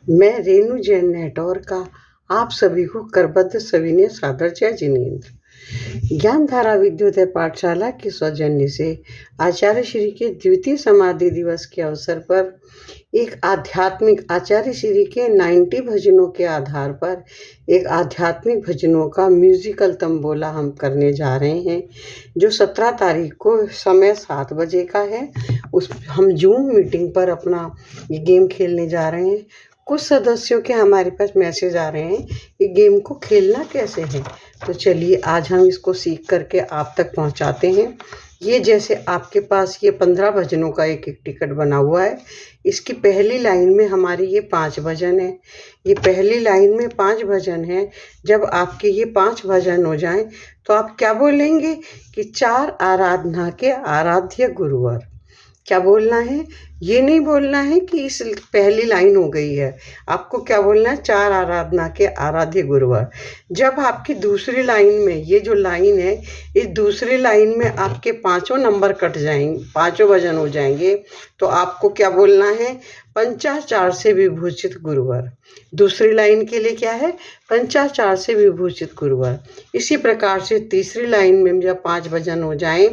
मैं रेणु जैन नेटौर का आप सभी को करबद्ध सविनय सादर जय जिनेन्द्र। ज्ञानधारा विद्योदय पाठशाला के सौजन्य से आचार्य श्री के द्वितीय समाधि दिवस के अवसर पर एक आध्यात्मिक आचार्य श्री के 90 भजनों के आधार पर एक आध्यात्मिक भजनों का म्यूजिकल तंबोला हम करने जा रहे हैं, जो 17 तारीख को समय 7 बजे का है। हम जूम मीटिंग पर अपना ये गेम खेलने जा रहे हैं। कुछ सदस्यों के हमारे पास मैसेज आ रहे हैं कि गेम को खेलना कैसे है, तो चलिए आज हम इसको सीख करके आप तक पहुंचाते हैं। ये जैसे आपके पास ये 15 भजनों का एक एक टिकट बना हुआ है। इसकी पहली लाइन में हमारे ये 5 भजन हैं। ये पहली लाइन में 5 भजन हैं। जब आपके ये 5 भजन हो जाएं तो आप क्या बोलेंगे कि 4 आराधना के आराध्य गुरुवर। क्या बोलना है? ये नहीं बोलना है कि इस पहली लाइन हो गई है। आपको क्या बोलना है? 4 आराधना के आराध्य गुरुवर। जब आपकी दूसरी लाइन में ये जो लाइन है, इस दूसरी लाइन में आपके 5 नंबर कट जाएंगे, 5 भजन हो जाएंगे, तो आपको क्या बोलना है? पंचाचार से विभूषित गुरुवर। दूसरी लाइन के लिए क्या है? पंचाचार से विभूषित गुरुवर। इसी प्रकार से तीसरी लाइन में जब 5 भजन हो जाएं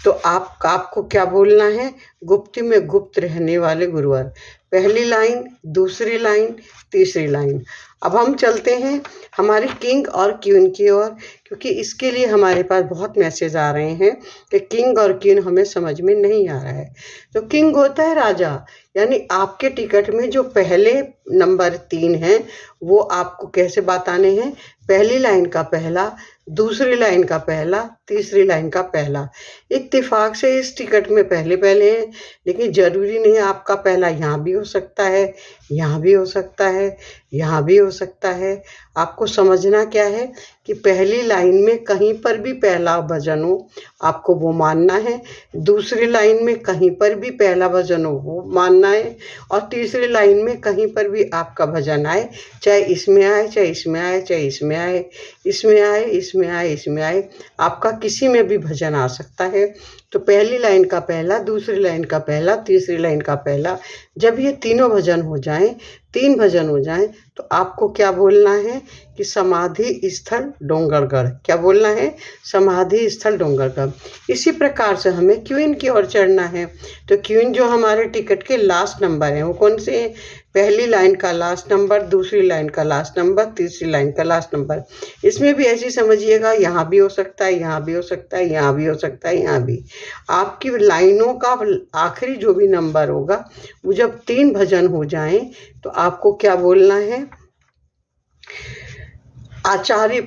तो आपको क्या बोलना है? गुप्ती में गुप्त रहने वाले गुरुवर। पहली लाइन, दूसरी लाइन, तीसरी लाइन। अब हम चलते हैं हमारी किंग और क्वीन की ओर, क्योंकि इसके लिए हमारे पास बहुत मैसेज आ रहे हैं कि किंग और क्वीन हमें समझ में नहीं आ रहा है। तो किंग होता है राजा, यानी आपके टिकट में जो पहले नंबर 3 हैं वो आपको कैसे बताने हैं? पहली लाइन का पहला, दूसरी लाइन का पहला, तीसरी लाइन का पहला। इत्तेफाक से इस टिकट में पहले हैं, लेकिन ज़रूरी नहीं है आपका पहला यहाँ भी हो सकता है, यहाँ भी हो सकता है, यहाँ भी हो सकता है। आपको समझना क्या है कि पहली लाइन में कहीं पर भी पहला भजन हो आपको वो मानना है, दूसरी लाइन में कहीं पर भी पहला भजन हो वो मानना है, और तीसरी लाइन में कहीं पर भी आपका भजन आए, चाहे इसमें आए, चाहे इसमें आए, चाहे इसमें आए, इसमें आए, इसमें आए, इसमें आए, आपका किसी में भी भजन आ सकता है। तो पहली लाइन का पहला, दूसरी लाइन का पहला, तीसरी लाइन का पहला, जब ये तीनों भजन हो जाएं, 3 भजन हो जाएं, तो आपको क्या बोलना है कि समाधि स्थल डोंगरगढ़। क्या बोलना है? समाधि स्थल डोंगरगढ़। इसी प्रकार से हमें क्वीन की ओर चढ़ना है। तो क्वीन जो हमारे टिकट के लास्ट नंबर हैं वो कौन से हैं? पहली लाइन का लास्ट नंबर, दूसरी लाइन का लास्ट नंबर, तीसरी लाइन का लास्ट नंबर। इसमें भी ऐसे समझिएगा, यहाँ भी हो सकता है, यहाँ भी हो सकता है, यहाँ भी हो सकता है, यहाँ भी। आपकी लाइनों का आखिरी जो भी नंबर होगा वो जब 3 भजन हो जाएं तो आपको क्या बोलना है? आचार्य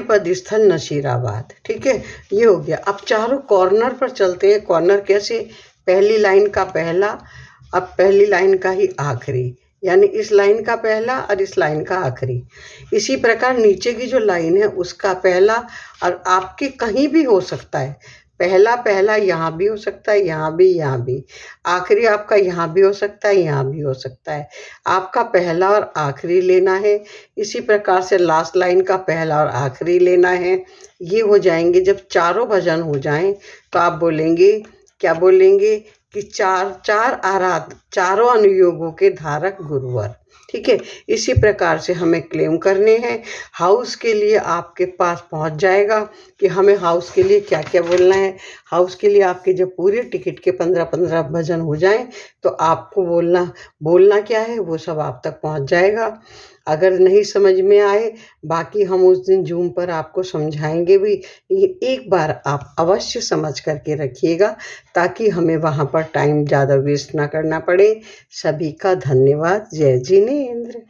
पद स्थल नसीराबाद। ठीक है, ये हो गया। अब चारों कॉर्नर पर चलते हैं। कॉर्नर कैसे? पहली लाइन का पहला, अब पहली लाइन का ही आखिरी, यानी इस लाइन का पहला और इस लाइन का आखिरी। इसी प्रकार नीचे की जो लाइन है उसका पहला, और आपके कहीं भी हो सकता है। पहला यहाँ भी हो सकता है, यहाँ भी, यहाँ भी। आखिरी आपका यहाँ भी हो सकता है, यहाँ भी हो सकता है। आपका पहला और आखिरी लेना है। इसी प्रकार से लास्ट लाइन का पहला और आखिरी लेना है। ये हो जाएंगे। जब चारों भजन हो जाएं तो आप बोलेंगे, क्या बोलेंगे कि चारों अनुयोगों के धारक गुरुवर। ठीक है, इसी प्रकार से हमें क्लेम करने हैं। हाउस के लिए आपके पास पहुंच जाएगा कि हमें हाउस के लिए क्या क्या बोलना है। हाउस के लिए आपके जब पूरे टिकट के 15 भजन हो जाएं तो आपको बोलना क्या है वो सब आप तक पहुंच जाएगा। अगर नहीं समझ में आए, बाकी हम उस दिन जूम पर आपको समझाएंगे भी। एक बार आप अवश्य समझ करके रखिएगा ताकि हमें वहाँ पर टाइम ज़्यादा वेस्ट ना करना पड़े। सभी का धन्यवाद। जय जिनेन्द्र।